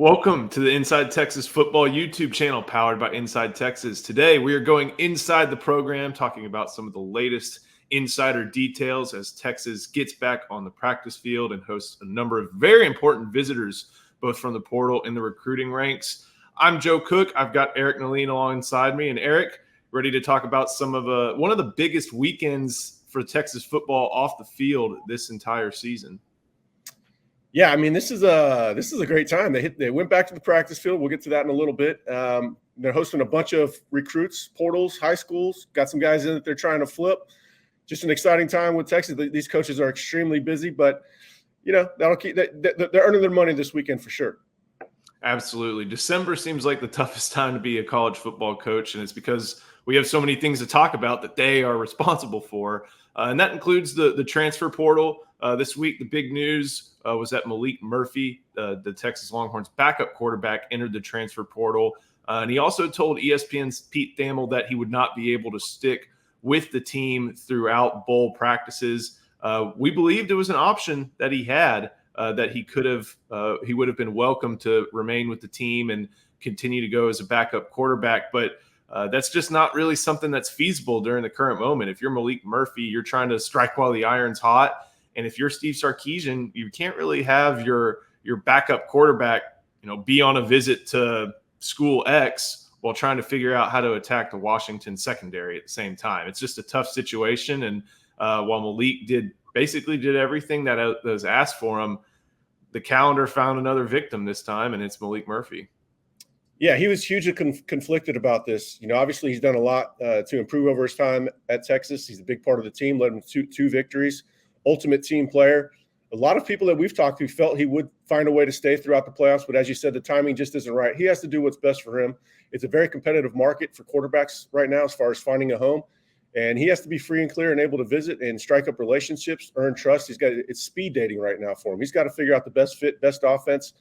Welcome to the Inside Texas Football YouTube channel powered by Inside Texas. Today, we are going inside the program, talking about some of the latest insider details as Texas gets back on the practice field and hosts a number of very important visitors, both from the portal and the recruiting ranks. I'm Joe Cook. I've got Eric Naleen alongside me. And Eric, ready to talk about some of one of the biggest weekends for Texas football off the field this entire season. Yeah, I mean, this is a great time. They went back to the practice field. We'll get to that in a little bit. They're hosting a bunch of recruits, portals, high schools. Got some guys in that they're trying to flip. Just an exciting time with Texas. These coaches are extremely busy, but that'll keep. They're earning their money this weekend for sure. Absolutely. December seems like the toughest time to be a college football coach, and it's because we have so many things to talk about that they are responsible for, and that includes the transfer portal. This week, the big news was that Maalik Murphy, the Texas Longhorns backup quarterback, entered the transfer portal. And he also told ESPN's Pete Thamel that he would not be able to stick with the team throughout bowl practices. We believed it was an option that he had, that he would have been welcome to remain with the team and continue to go as a backup quarterback. But that's just not really something that's feasible during the current moment. If you're Maalik Murphy, you're trying to strike while the iron's hot. And if you're Steve Sarkisian, you can't really have your backup quarterback, be on a visit to school X while trying to figure out how to attack the Washington secondary at the same time. It's just a tough situation. And while Maalik did everything that was asked for him, the calendar found another victim this time, and it's Maalik Murphy. Yeah, he was hugely conflicted about this. Obviously he's done a lot to improve over his time at Texas. He's a big part of the team, led him to two victories. Ultimate team player. A lot of people that we've talked to felt he would find a way to stay throughout the playoffs, but as you said, the timing just isn't right. He has to do what's best for him. It's a very competitive market for quarterbacks right now as far as finding a home, and he has to be free and clear and able to visit and strike up relationships, earn trust. It's speed dating right now for him. He's got to figure out the best fit, best offense,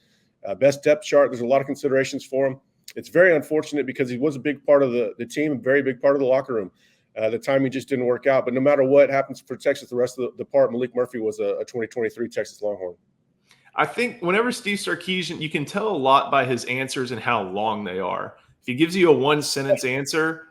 best depth chart. There's a lot of considerations for him. It's very unfortunate because he was a big part of the team, a very big part of the locker room. The timing just didn't work out. But no matter what happens for Texas, the rest of the part, Maalik Murphy was a 2023 Texas Longhorn. I think whenever Steve Sarkisian, you can tell a lot by his answers and how long they are. If he gives you a one-sentence answer,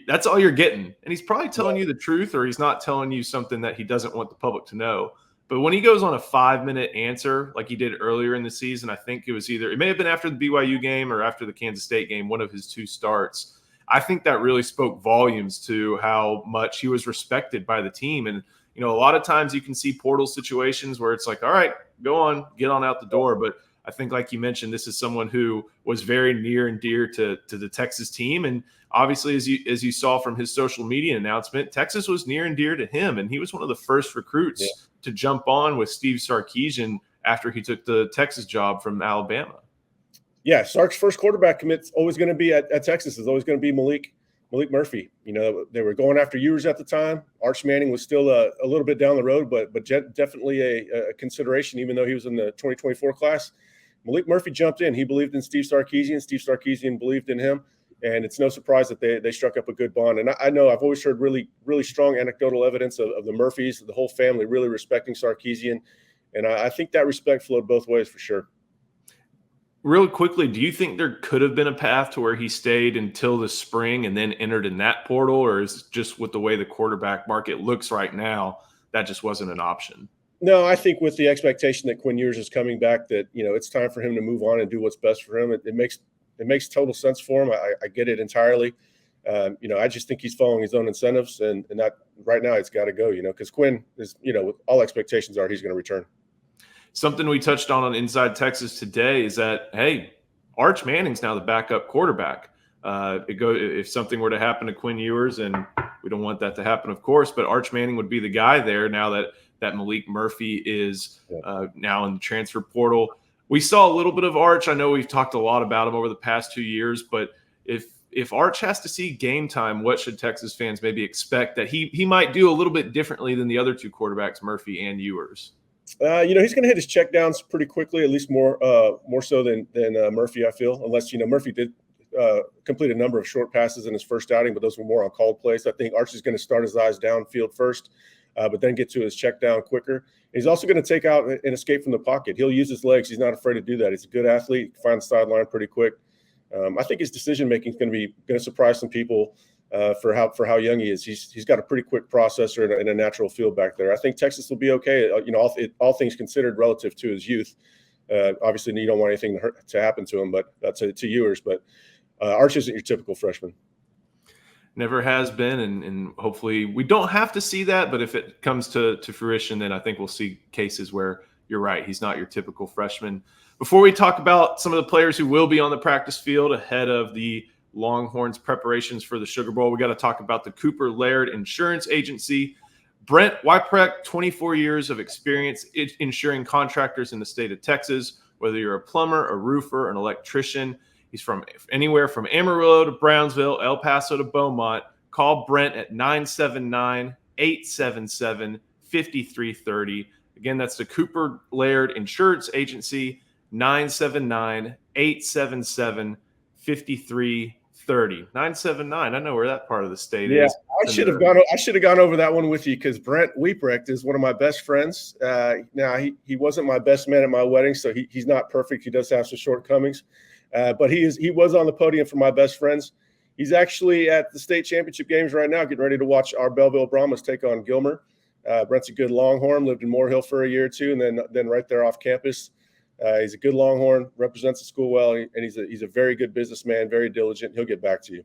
that's all you're getting. And he's probably telling you the truth, or he's not telling you something that he doesn't want the public to know. But when he goes on a 5-minute answer like he did earlier in the season, I think it may have been after the BYU game or after the Kansas State game, one of his two starts. I think that really spoke volumes to how much he was respected by the team. And, a lot of times you can see portal situations where it's like, all right, go on, get on out the door. But I think, like you mentioned, this is someone who was very near and dear to the Texas team. And obviously, as you saw from his social media announcement, Texas was near and dear to him. And he was one of the first recruits to jump on with Steve Sarkisian after he took the Texas job from Alabama. Yeah, Sark's first quarterback commit's always going to be at Texas. Is always going to be Maalik Murphy. They were going after Ewers at the time. Arch Manning was still a little bit down the road, but definitely a consideration, even though he was in the 2024 class. Maalik Murphy jumped in. He believed in Steve Sarkisian. Steve Sarkisian believed in him, and it's no surprise that they struck up a good bond. And I know I've always heard really, really strong anecdotal evidence of the Murphys, the whole family really respecting Sarkisian, and I think that respect flowed both ways for sure. Real quickly, do you think there could have been a path to where he stayed until the spring and then entered in that portal, or is just with the way the quarterback market looks right now, that just wasn't an option? No, I think with the expectation that Quinn Ewers is coming back, that it's time for him to move on and do what's best for him. It makes total sense for him. I get it entirely. I just think he's following his own incentives, and that right now it's got to go. Because Quinn is, with all expectations are he's going to return. Something we touched on Inside Texas today is that, hey, Arch Manning's now the backup quarterback. If something were to happen to Quinn Ewers, and we don't want that to happen, of course, but Arch Manning would be the guy there now that Maalik Murphy is now in the transfer portal. We saw a little bit of Arch. I know we've talked a lot about him over the past 2 years, but if Arch has to see game time, what should Texas fans maybe expect that he might do a little bit differently than the other two quarterbacks, Murphy and Ewers? He's going to hit his checkdowns pretty quickly, at least more so than Murphy, I feel, unless, Murphy did complete a number of short passes in his first outing, but those were more on called plays. I think Arch is going to start his eyes downfield first. but then get to his check down quicker. He's also going to take out and escape from the pocket. He'll use his legs. He's not afraid to do that. He's a good athlete. He can find the sideline pretty quick. I think his decision making is going to surprise some people for how young he is. He's got a pretty quick processor and a natural feel back there. I think Texas will be okay. All things considered relative to his youth. Obviously, you don't want anything to happen to him, but to yours. But Arch isn't your typical freshman. Never has been, and hopefully we don't have to see that. But if it comes to fruition, then I think we'll see cases where you're right. He's not your typical freshman. Before we talk about some of the players who will be on the practice field ahead of the Longhorns preparations for the Sugar Bowl, we got to talk about the Cooper Laird Insurance Agency. Brent Wyprecht, 24 years of experience insuring contractors in the state of Texas, whether you're a plumber, a roofer, an electrician. He's from anywhere from Amarillo to Brownsville, El Paso to Beaumont. Call Brent at 979-877-5330. Again, that's the Cooper Laird Insurance Agency, 979-877-5330. 979. I know where that part of the state is. I should have gone over that one with you because Brent Wyprecht is one of my best friends. Now he wasn't my best man at my wedding, so he's not perfect. He does have some shortcomings. But he was on the podium for my best friends. He's actually at the state championship games right now, getting ready to watch our Belleville Brahmas take on Gilmer. Brent's a good Longhorn, lived in Moore for a year or two, and then right there off campus. He's a good Longhorn, represents the school well, and he's a very good businessman, very diligent. He'll get back to you.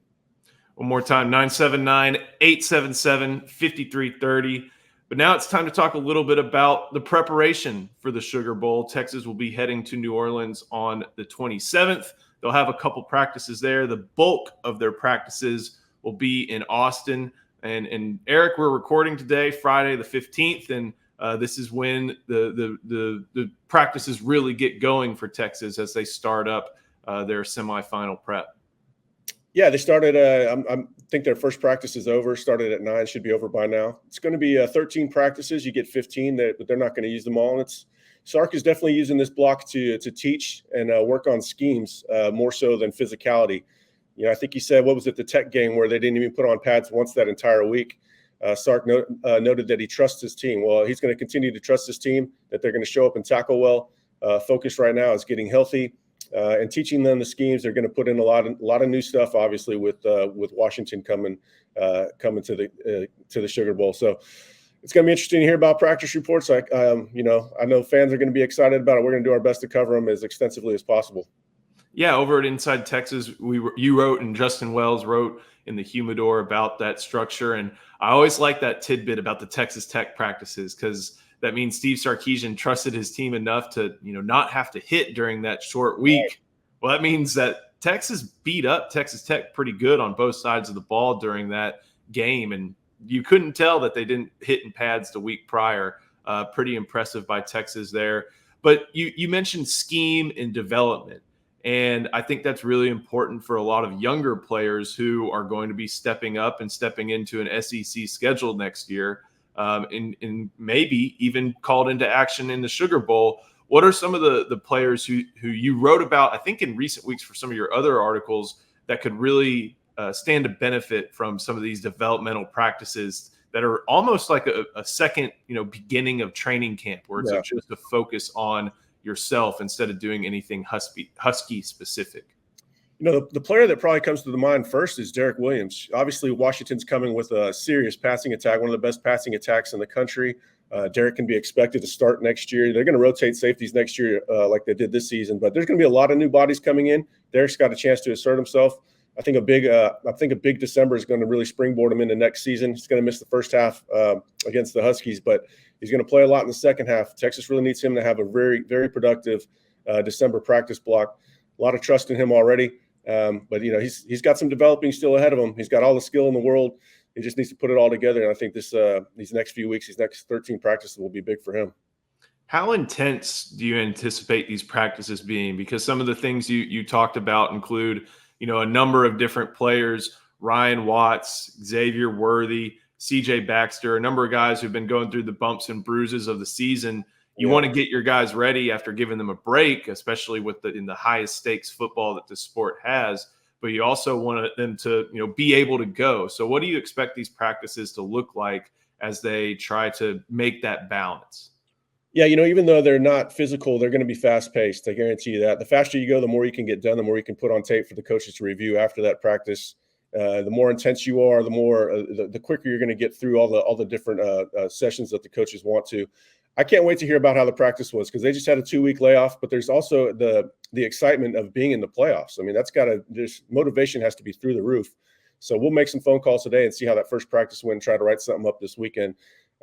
One more time, 979-877-5330. But now it's time to talk a little bit about the preparation for the Sugar Bowl. Texas will be heading to New Orleans on the 27th. They'll have a couple practices there. The bulk of their practices will be in Austin. And Eric, we're recording today, Friday the 15th, and this is when the practices really get going for Texas as they start up their semifinal prep. Yeah, they started. I think their first practice is over. Started at 9, should be over by now. It's going to be 13 practices. You get 15, but they're not going to use them all. And Sark is definitely using this block to teach and work on schemes more so than physicality. I think he said, what was it, the Tech game where they didn't even put on pads once that entire week. Sark noted that he trusts his team. Well, he's going to continue to trust his team, that they're going to show up and tackle well. Focus right now is getting healthy. And teaching them the schemes. They're going to put in a lot of new stuff, obviously, with Washington coming to the Sugar Bowl. So it's going to be interesting to hear about practice reports. I know fans are going to be excited about it. We're going to do our best to cover them as extensively as possible. Yeah, over at Inside Texas, you wrote and Justin Wells wrote in the Humidor about that structure, and I always like that tidbit about the Texas Tech practices because that means Steve Sarkisian trusted his team enough to, not have to hit during that short week. Right. Well, that means that Texas beat up Texas Tech pretty good on both sides of the ball during that game. And you couldn't tell that they didn't hit in pads the week prior. Pretty impressive by Texas there. But you mentioned scheme and development. And I think that's really important for a lot of younger players who are going to be stepping up and stepping into an SEC schedule next year. And maybe even called into action in the Sugar Bowl. What are some of the players who you wrote about, I think, in recent weeks for some of your other articles that could really stand to benefit from some of these developmental practices that are almost like a second, beginning of training camp where it's just a focus on yourself instead of doing anything Husky specific? The player that probably comes to the mind first is Derek Williams. Obviously, Washington's coming with a serious passing attack, one of the best passing attacks in the country. Derek can be expected to start next year. They're going to rotate safeties next year like they did this season, but there's going to be a lot of new bodies coming in. Derek's got a chance to assert himself. I think a big December is going to really springboard him into next season. He's going to miss the first half against the Huskies, but he's going to play a lot in the second half. Texas really needs him to have a very, very productive December practice block. A lot of trust in him already. But he's got some developing still ahead of him. He's got all the skill in the world. He just needs to put it all together. And I think these next few weeks, these next 13 practices will be big for him. How intense do you anticipate these practices being? Because some of the things you talked about include, a number of different players, Ryan Watts, Xavier Worthy, CJ Baxter, a number of guys who've been going through the bumps and bruises of the season. You want to get your guys ready after giving them a break, especially in the highest stakes football that the sport has. But you also want them to, be able to go. So what do you expect these practices to look like as they try to make that balance. Yeah, even though they're not physical, they're going to be fast-paced. I guarantee you that. The faster you go, the more you can get done, the more you can put on tape for the coaches to review after that practice. The more intense you are, the more the quicker you're going to get through all the different sessions that the coaches want to. I can't wait to hear about how the practice was, because they just had a 2-week layoff, but there's also the excitement of being in the playoffs. I mean, this motivation has to be through the roof. So we'll make some phone calls today and see how that first practice went and try to write something up this weekend.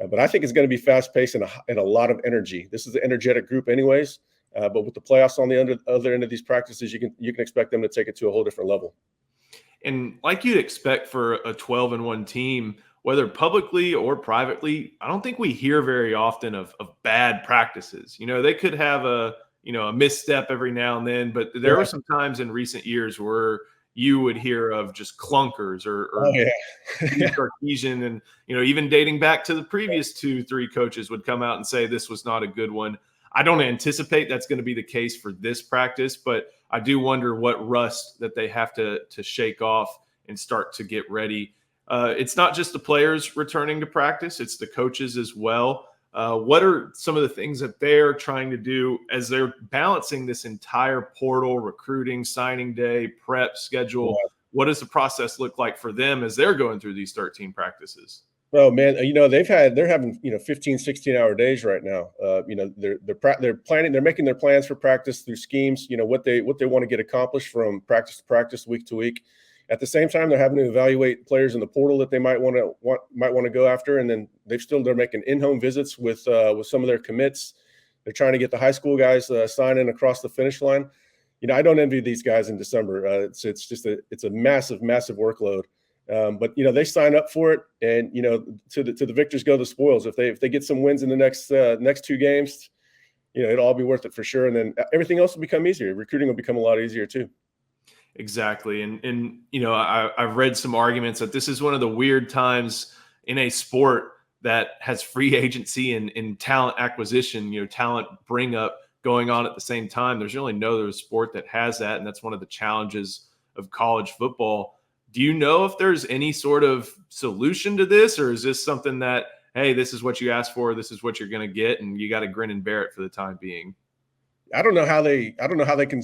But I think it's going to be fast-paced and a lot of energy. This is an energetic group anyways, but with the playoffs on the other end of these practices, you can expect them to take it to a whole different level. And like you'd expect for a 12-1 team, whether publicly or privately, I don't think we hear very often of bad practices. They could have a misstep every now and then, but there were some times in recent years where you would hear of just clunkers or Cartesian, and even dating back to the previous 2-3 coaches would come out and say this was not a good one. I don't anticipate that's going to be the case for this practice, but I do wonder what rust that they have to shake off and start to get ready. It's not just the players returning to practice, it's the coaches as well. What are some of the things that they're trying to do as they're balancing this entire portal, recruiting, signing day, prep schedule? Yeah. What does the process look like for them as they're going through these 13 practices? Oh man, they're having 15, 16-hour days right now. They're planning, they're making their plans for practice through schemes. What they want to get accomplished from practice to practice, week to week. At the same time, they're having to evaluate players in the portal that they might want to go after, and then they're making in-home visits with some of their commits. They're trying to get the high school guys signing across the finish line. I don't envy these guys in December. It's a massive workload. But they sign up for it, and to the victors go the spoils. If they get some wins in the next 2 games, it'll all be worth it for sure. And then everything else will become easier. Recruiting will become a lot easier too. Exactly. And I've read some arguments that this is one of the weird times in a sport that has free agency and talent acquisition, talent bring up going on at the same time. There's really no other sport that has that. And that's one of the challenges of college football. Do you know if there's any sort of solution to this, or is this something that, hey, this is what you asked for, this is what you're going to get, and you got to grin and bear it for the time being? I don't know how they can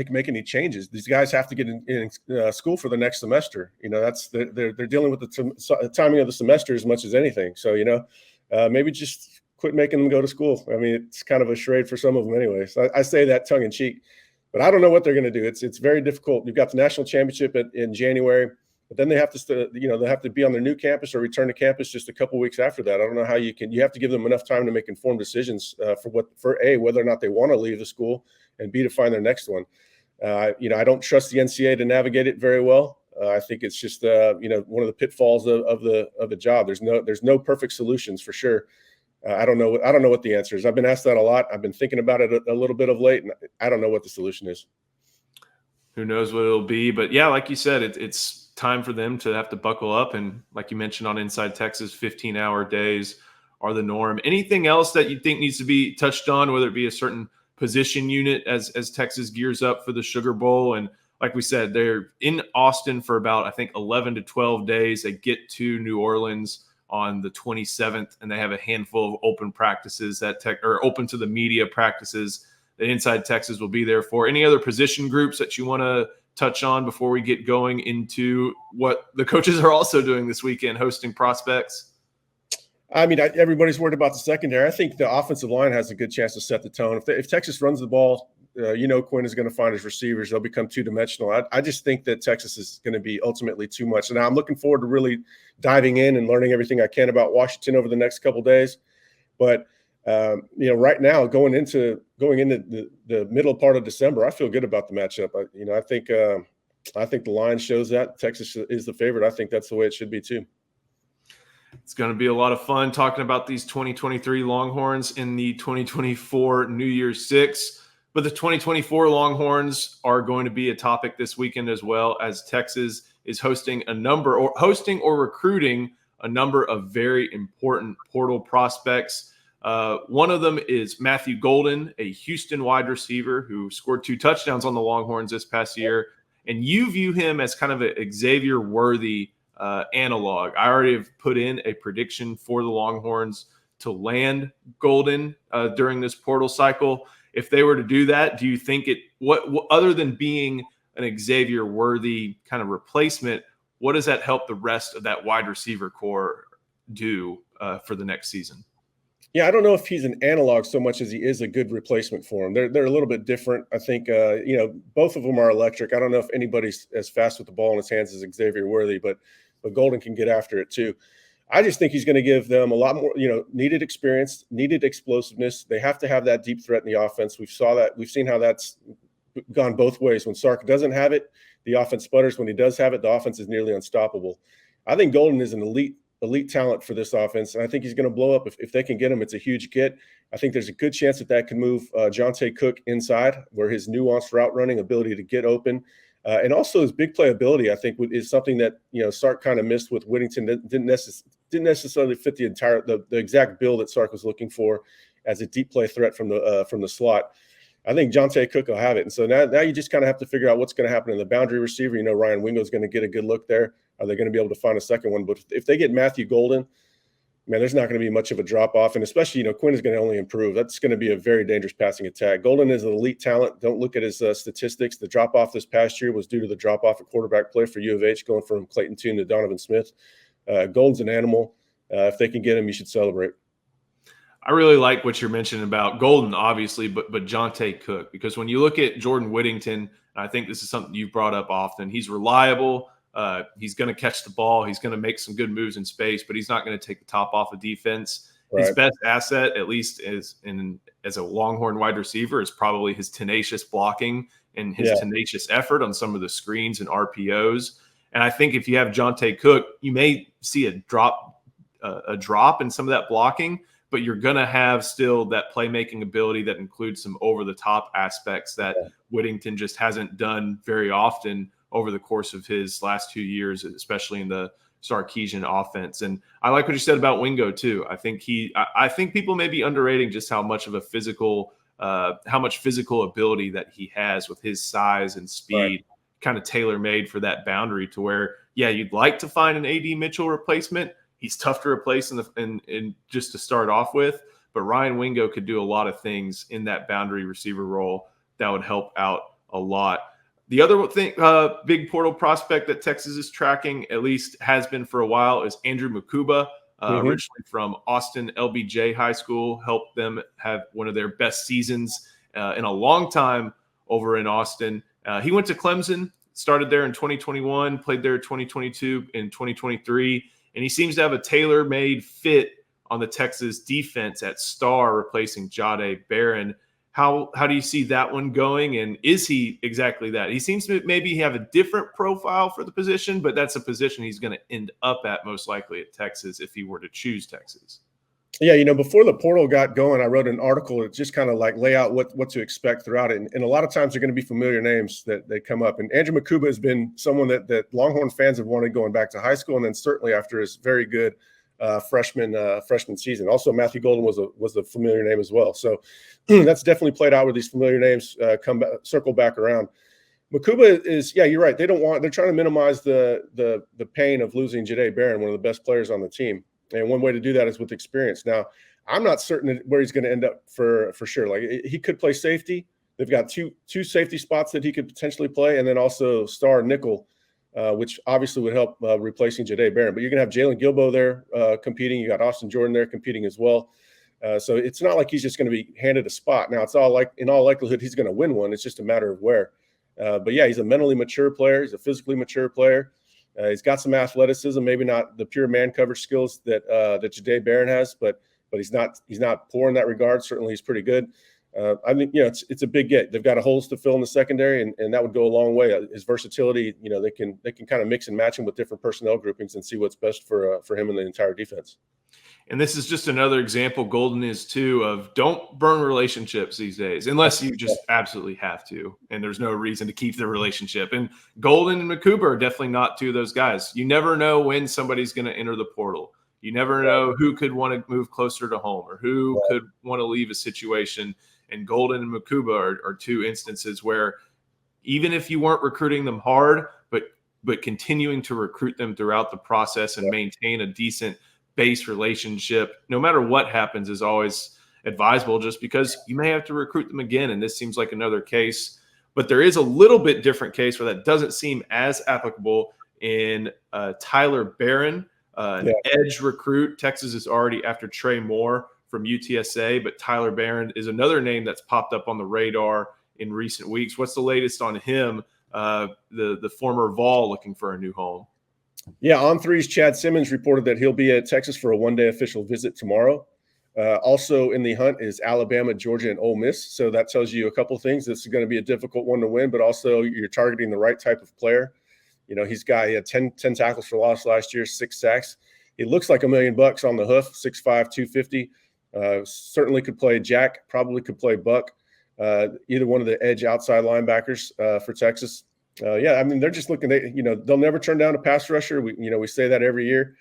make any changes. These guys have to get in school for the next semester. They're dealing with the timing of the semester as much as anything. So maybe just quit making them go to school. I mean, it's kind of a charade for some of them anyway. So I say that tongue in cheek, but I don't know what they're going to do. It's very difficult. You've got the national championship in January, but then they have to be on their new campus or return to campus just a couple weeks after that. I don't know how you have to give them enough time to make informed decisions for A, whether or not they want to leave the school, and B, to find their next one. I don't trust the NCAA to navigate it very well. I think it's just one of the pitfalls of the job. There's no perfect solutions for sure. I don't know what the answer is. I've been asked that a lot. I've been thinking about it a little bit of late, and I don't know what the solution is. Who knows what it'll be? But yeah, like you said, it's time for them to have to buckle up. And like you mentioned on Inside Texas, 15-hour days are the norm. Anything else that you think needs to be touched on, whether it be a certain position unit as Texas gears up for the Sugar Bowl? And like we said, they're in Austin for about, I think, 11 to 12 days. They get to New Orleans on the 27th, and they have a handful of open practices that open to the media practices that Inside Texas will be there for. Any other position groups that you want to touch on before we get going into what the coaches are also doing this weekend, hosting prospects? I mean, everybody's worried about the secondary. I think the offensive line has a good chance to set the tone. If Texas runs the ball, Quinn is going to find his receivers. They'll become two-dimensional. I just think that Texas is going to be ultimately too much. And I'm looking forward to really diving in and learning everything I can about Washington over the next couple of days. But right now, going into the middle part of December, I feel good about the matchup. I think the line shows that Texas is the favorite. I think that's the way it should be too. It's going to be a lot of fun talking about these 2023 Longhorns in the 2024 New Year's Six. But the 2024 Longhorns are going to be a topic this weekend, as well as Texas is hosting or recruiting a number of very important portal prospects. One of them is Mathew Golden, a Houston wide receiver who scored 2 touchdowns on the Longhorns this past year. And you view him as kind of a Xavier Worthy analog. I already have put in a prediction for the Longhorns to land Golden during this portal cycle. If they were to do that, do you think what other than being an Xavier worthy kind of replacement, what does that help the rest of that wide receiver core do for the next season? Yeah, I don't know if he's an analog so much as he is a good replacement for him. They're a little bit different. I think both of them are electric. I don't know if anybody's as fast with the ball in his hands as Xavier Worthy, but Golden can get after it too. I just think he's going to give them a lot more, needed experience, needed explosiveness. They have to have that deep threat in the offense. We've seen how that's gone both ways. When Sark doesn't have it, the offense sputters. When he does have it, the offense is nearly unstoppable. I think Golden is an elite talent for this offense, and I think he's going to blow up. If they can get him, it's a huge get. I think there's a good chance that can move Jonte Cook inside, where his nuanced route running, ability to get open, and also his big playability, I think, is something that Sark kind of missed with Whittington. Didn't necessarily fit the exact bill that Sark was looking for as a deep play threat from the slot. I think Jonte Cook will have it. And so now you just kind of have to figure out what's going to happen in the boundary receiver. Ryan Wingo is going to get a good look there. Are they going to be able to find a second one? But if they get Mathew Golden, man, there's not going to be much of a drop off. And especially, Quinn is going to only improve. That's going to be a very dangerous passing attack. Golden is an elite talent. Don't look at his statistics. The drop off this past year was due to the drop off at quarterback play for U of H, going from Clayton Tune to Donovan Smith. Golden's an animal. If they can get him, you should celebrate. I really like what you're mentioning about Golden, obviously, but Jonte Cook, because when you look at Jordan Whittington, and I think this is something you've brought up often, he's reliable. He's going to catch the ball. He's going to make some good moves in space, but he's not going to take the top off of defense. Right. His best asset, at least as a Longhorn wide receiver, is probably his tenacious blocking and his tenacious effort on some of the screens and RPOs. And I think if you have Jonte Cook, you may see a drop in some of that blocking, but you're going to have still that playmaking ability that includes some over-the-top aspects that Whittington just hasn't done very often over the course of his last 2 years, especially in the Sarkisian offense. And I like what you said about Wingo too. I think people may be underrating just how much physical ability that he has with his size and speed, kind of tailor-made for that boundary to where, you'd like to find an AD Mitchell replacement. He's tough to replace in just to start off with, but Ryan Wingo could do a lot of things in that boundary receiver role that would help out a lot. The other thing, big portal prospect that Texas is tracking, at least has been for a while, is Andrew Mukuba, originally from Austin LBJ High School, helped them have one of their best seasons in a long time over in Austin. He went to Clemson, started there in 2021, played there 2022 and 2023. And he seems to have a tailor-made fit on the Texas defense at star, replacing Jahdae Barron. How do you see that one going? And is he exactly that? He seems to maybe have a different profile for the position, but that's a position he's going to end up at most likely at Texas if he were to choose Texas. Yeah, before the portal got going, I wrote an article that just kind of like lay out what to expect throughout it. And a lot of times they're going to be familiar names that come up. And Andrew Mukuba has been someone that Longhorn fans have wanted going back to high school, and then certainly after his very good freshman season. Also, Mathew Golden was a familiar name as well. So that's definitely played out where these familiar names circle back around. Mukuba is, you're right. They're trying to minimize the pain of losing Jahdae Barron, one of the best players on the team. And one way to do that is with experience. Now, I'm not certain where he's going to end up for sure. Like, he could play safety. They've got two safety spots that he could potentially play, and then also star nickel, which obviously would help replacing Jahdae Barron. But you're going to have Jalen Gilbo there competing. You got Austin Jordan there competing as well. So it's not like he's just going to be handed a spot. Now, in all likelihood, he's going to win one. It's just a matter of where. But he's a mentally mature player. He's a physically mature player. He's got some athleticism, maybe not the pure man coverage skills that Jahdae Barron has, but he's not poor in that regard. Certainly, he's pretty good. I mean, it's a big get. They've got holes to fill in the secondary, and that would go a long way. His versatility, they can kind of mix and match him with different personnel groupings and see what's best for him and the entire defense. And this is just another example, Golden is too, of don't burn relationships these days, unless you just absolutely have to, and there's no reason to keep the relationship. And Golden and Mukuba are definitely not two of those guys. You never know when somebody's going to enter the portal. You never know who could want to move closer to home or who could want to leave a situation. And Golden and Mukuba are two instances where even if you weren't recruiting them hard, but but continuing to recruit them throughout the process and maintain a decent base relationship, no matter what happens, is always advisable, just because you may have to recruit them again. And this seems like another case, but there is a little bit different case where that doesn't seem as applicable in Tyler Barron, an edge recruit. Texas is already after Trey Moore from UTSA, but Tyler Barron is another name that's popped up on the radar in recent weeks. What's the latest on him, the former Vol looking for a new home? Yeah, On3's Chad Simmons reported that he'll be at Texas for a one-day official visit tomorrow. Also in the hunt is Alabama, Georgia, and Ole Miss. So that tells you a couple of things. This is going to be a difficult one to win, but also you're targeting the right type of player. He had 10 tackles for loss last year, 6 sacks. He looks like $1 million on the hoof, 6'5", 250. Certainly could play Jack, probably could play Buck, either one of the edge outside linebackers for Texas. They're just looking. They'll never turn down a pass rusher. We say that every year.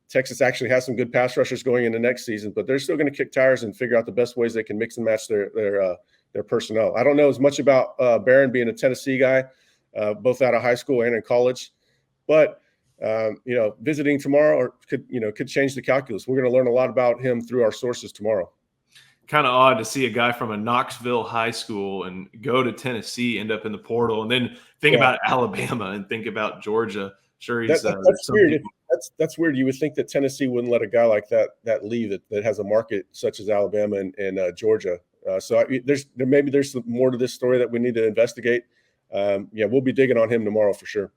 Texas actually has some good pass rushers going into next season, but they're still going to kick tires and figure out the best ways they can mix and match their personnel. I don't know as much about Barron being a Tennessee guy, both out of high school and in college, but visiting tomorrow could change the calculus. We're going to learn a lot about him through our sources tomorrow. Kind of odd to see a guy from a Knoxville high school and go to Tennessee, end up in the portal, and then think about Alabama and think about Georgia. Sure, he's that's weird. That's weird. You would think that Tennessee wouldn't let a guy like that leave that has a market such as Alabama and Georgia. There's more to this story that we need to investigate. We'll be digging on him tomorrow for sure.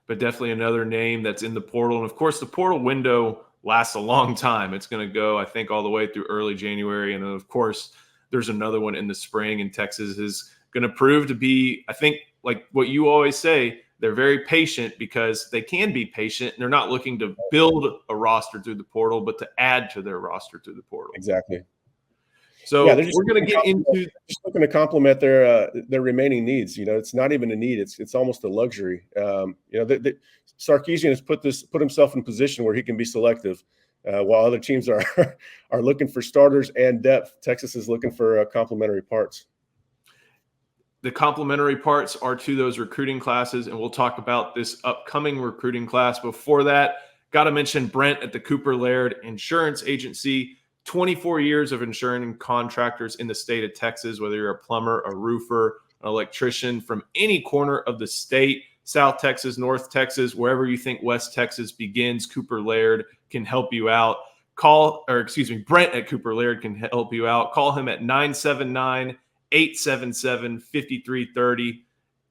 But definitely another name that's in the portal, and of course the portal window lasts a long time. It's going to go, I think, all the way through early January. And then, of course, there's another one in the spring. And Texas is going to prove to be, I think, like what you always say, they're very patient because they can be patient. And they're not looking to build a roster through the portal, but to add to their roster through the portal. Exactly. So we're going to get into just looking to complement their remaining needs. It's not even a need; it's almost a luxury. Sarkisian has put himself in a position where he can be selective, while other teams are looking for starters and depth. Texas is looking for complementary parts. The complementary parts are to those recruiting classes, and we'll talk about this upcoming recruiting class. Before that, got to mention Brent at the Cooper Laird Insurance Agency. 24 years of insuring contractors in the state of Texas, whether you're a plumber, a roofer, an electrician from any corner of the state, South Texas, North Texas, wherever you think West Texas begins, Cooper Laird can help you out. Brent at Cooper Laird can help you out. Call him at 979-877-5330,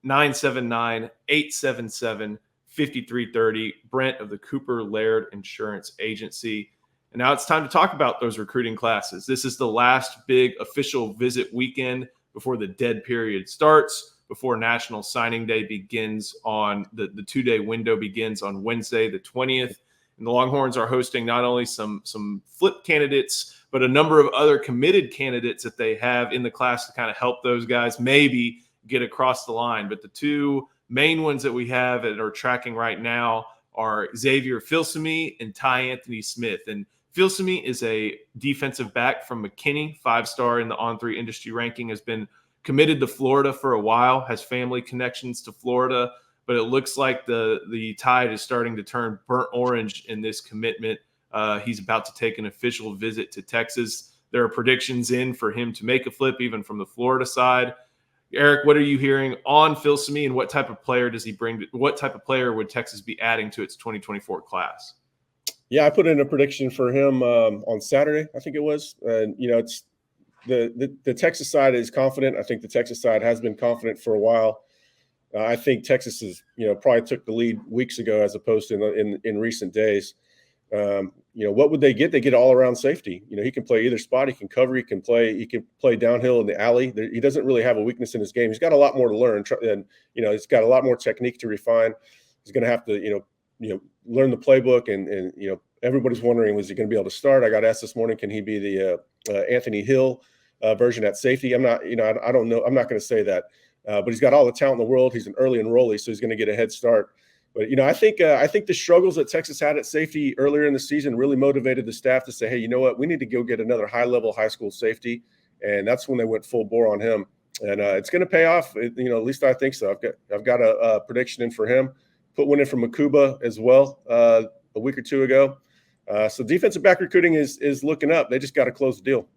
979-877-5330, Brent of the Cooper Laird Insurance Agency. And now it's time to talk about those recruiting classes. This is the last big official visit weekend before the dead period starts, before National Signing Day begins on the 2-day window begins on Wednesday, the 20th. And the Longhorns are hosting not only some flip candidates, but a number of other committed candidates that they have in the class to kind of help those guys maybe get across the line. But the two main ones that we have that are tracking right now are Xavier Filsaime and Ty Anthony Smith. And Filsaime is a defensive back from McKinney, 5-star in the On3 industry ranking, has been committed to Florida for a while, has family connections to Florida, but it looks like the tide is starting to turn burnt orange in this commitment. He's about to take an official visit to Texas. There are predictions in for him to make a flip, even from the Florida side. Eric, what are you hearing on Filsaime, and what type of player does he bring? What type of player would Texas be adding to its 2024 class? Yeah, I put in a prediction for him on Saturday, I think it was. And, it's the Texas side is confident. I think the Texas side has been confident for a while. I think Texas is, probably took the lead weeks ago as opposed to in recent days. What would they get? They get all-around safety. He can play either spot. He can cover. He can play downhill in the alley. He doesn't really have a weakness in his game. He's got a lot more to learn, and he's got a lot more technique to refine. He's going to have to, learn the playbook, and everybody's wondering, was he going to be able to start? I got asked this morning, can he be the Anthony Hill version at safety? I'm not, I don't know. I'm not going to say that, but he's got all the talent in the world. He's an early enrollee, so he's going to get a head start. But I think the struggles that Texas had at safety earlier in the season really motivated the staff to say, hey, you know what? We need to go get another high-level high school safety, and that's when they went full bore on him. and it's going to pay off. At least I think so. I've got a prediction in for him. Put one in for Mukuba as well a week or two ago. So defensive back recruiting is looking up. They just got to close the deal.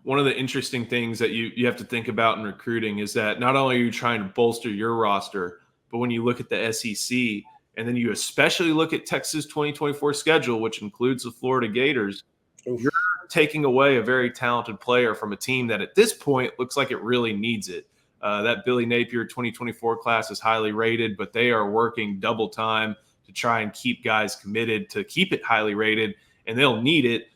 One of the interesting things that you have to think about in recruiting is that not only are you trying to bolster your roster, but when you look at the SEC and then you especially look at Texas 2024 schedule, which includes the Florida Gators, you're taking away a very talented player from a team that at this point looks like it really needs it. That Billy Napier 2024 class is highly rated, but they are working double time to try and keep guys committed to keep it highly rated, and they'll need it.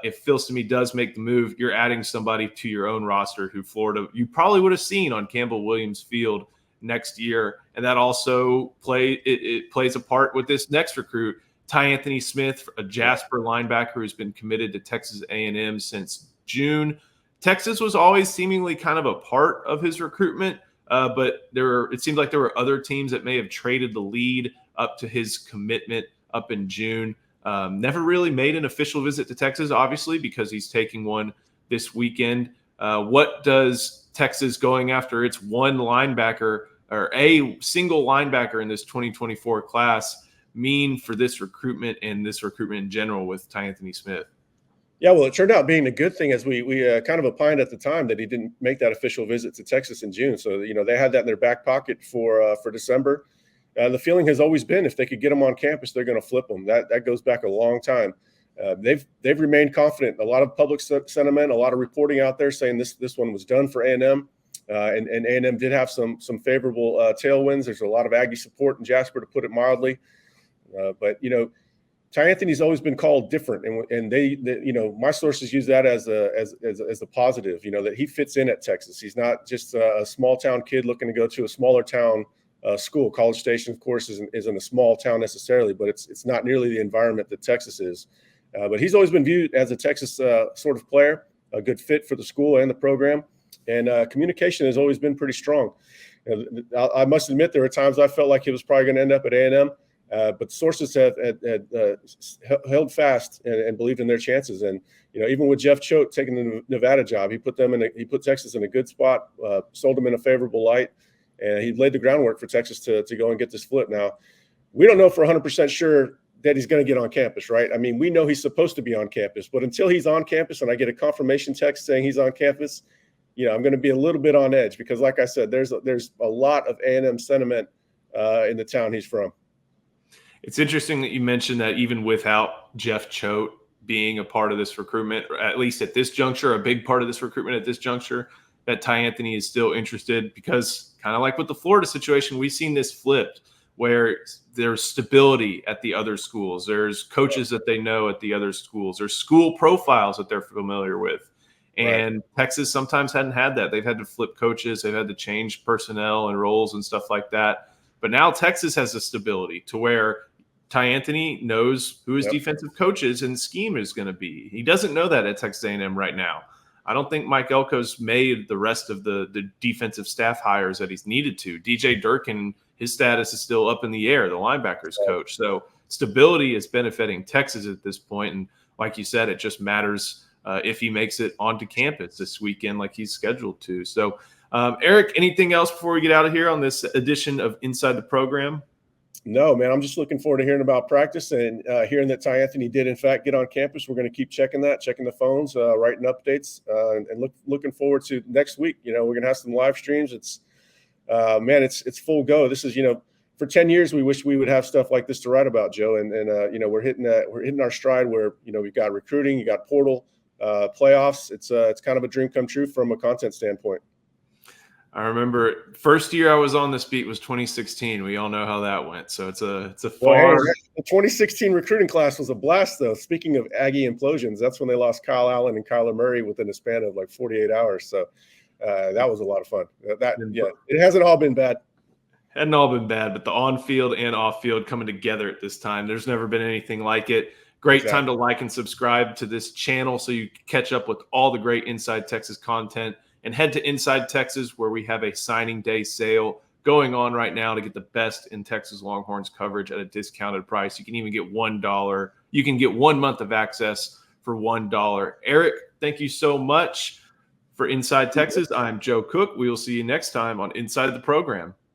If Filsaime does make the move, you're adding somebody to your own roster who Florida you probably would have seen on Campbell Williams Field next year, and that also plays a part with this next recruit, Ty Anthony Smith, a Jasper linebacker who's been committed to Texas A&M since June. Texas was always seemingly kind of a part of his recruitment, but it seemed like there were other teams that may have traded the lead up to his commitment up in June. Never really made an official visit to Texas, obviously, because he's taking one this weekend. What does Texas going after its one linebacker or a single linebacker in this 2024 class mean for this recruitment and this recruitment in general with Ty Anthony Smith? Yeah, well, it turned out being a good thing, as we kind of opined at the time that he didn't make that official visit to Texas in June. So, they had that in their back pocket for December. The feeling has always been if they could get him on campus, they're going to flip him. That goes back a long time. They've remained confident. A lot of public sentiment, a lot of reporting out there saying this one was done for A&M. And A&M did have some favorable tailwinds. There's a lot of Aggie support in Jasper, to put it mildly. But Ty Anthony's always been called different, and they my sources use that as a positive. That he fits in at Texas. He's not just a small town kid looking to go to a smaller town school. College Station, of course, isn't a small town necessarily, but it's not nearly the environment that Texas is. But he's always been viewed as a Texas sort of player, a good fit for the school and the program, and communication has always been pretty strong. I must admit there were times I felt like he was probably going to end up at A&M. But sources have held fast and believed in their chances. And even with Jeff Choate taking the Nevada job, he put Texas in a good spot, sold them in a favorable light, and he laid the groundwork for Texas to go and get this flip. Now, we don't know for 100% sure that he's going to get on campus, right? I mean, we know he's supposed to be on campus, but until he's on campus and I get a confirmation text saying he's on campus, I'm going to be a little bit on edge because, like I said, there's a lot of A&M sentiment in the town he's from. It's interesting that you mentioned that even without Jeff Choate being a part of this recruitment, or at least at this juncture, a big part of this recruitment at this juncture, that Ty Anthony is still interested because kind of like with the Florida situation, we've seen this flipped where there's stability at the other schools. There's coaches that they know at the other schools. There's school profiles that they're familiar with. And right. Texas sometimes hadn't had that. They've had to flip coaches. They've had to change personnel and roles and stuff like that. But now Texas has a stability to where Ty Anthony knows who his defensive coaches and scheme is going to be. He doesn't know that at Texas A&M right now. I don't think Mike Elko's made the rest of the defensive staff hires that he's needed to. DJ Durkin, his status is still up in the air, the linebackers coach. So stability is benefiting Texas at this point. And like you said, it just matters if he makes it onto campus this weekend like he's scheduled to. So, Eric, anything else before we get out of here on this edition of Inside the Program? No, man, I'm just looking forward to hearing about practice and hearing that Ty Anthony did, in fact, get on campus. We're going to keep checking the phones, writing updates, and looking forward to next week. We're going to have some live streams. It's full go. This is, for 10 years, we wish we would have stuff like this to write about, Joe. And we're hitting our stride where, we've got recruiting, you got portal, playoffs. It's kind of a dream come true from a content standpoint. I remember first year I was on this beat was 2016. We all know how that went. So it's a far. Well, the 2016 recruiting class was a blast, though. Speaking of Aggie implosions, that's when they lost Kyle Allen and Kyler Murray within a span of like 48 hours. So that was a lot of fun. It hasn't all been bad. Hadn't all been bad, but the on-field and off-field coming together at this time. There's never been anything like it. Great time to like and subscribe to this channel so you can catch up with all the great Inside Texas content. And head to Inside Texas, where we have a signing day sale going on right now to get the best in Texas Longhorns coverage at a discounted price. You can even get $1. You can get 1 month of access for $1. Eric, thank you so much For Inside Texas, I'm Joe Cook. We will see you next time on Inside the Program.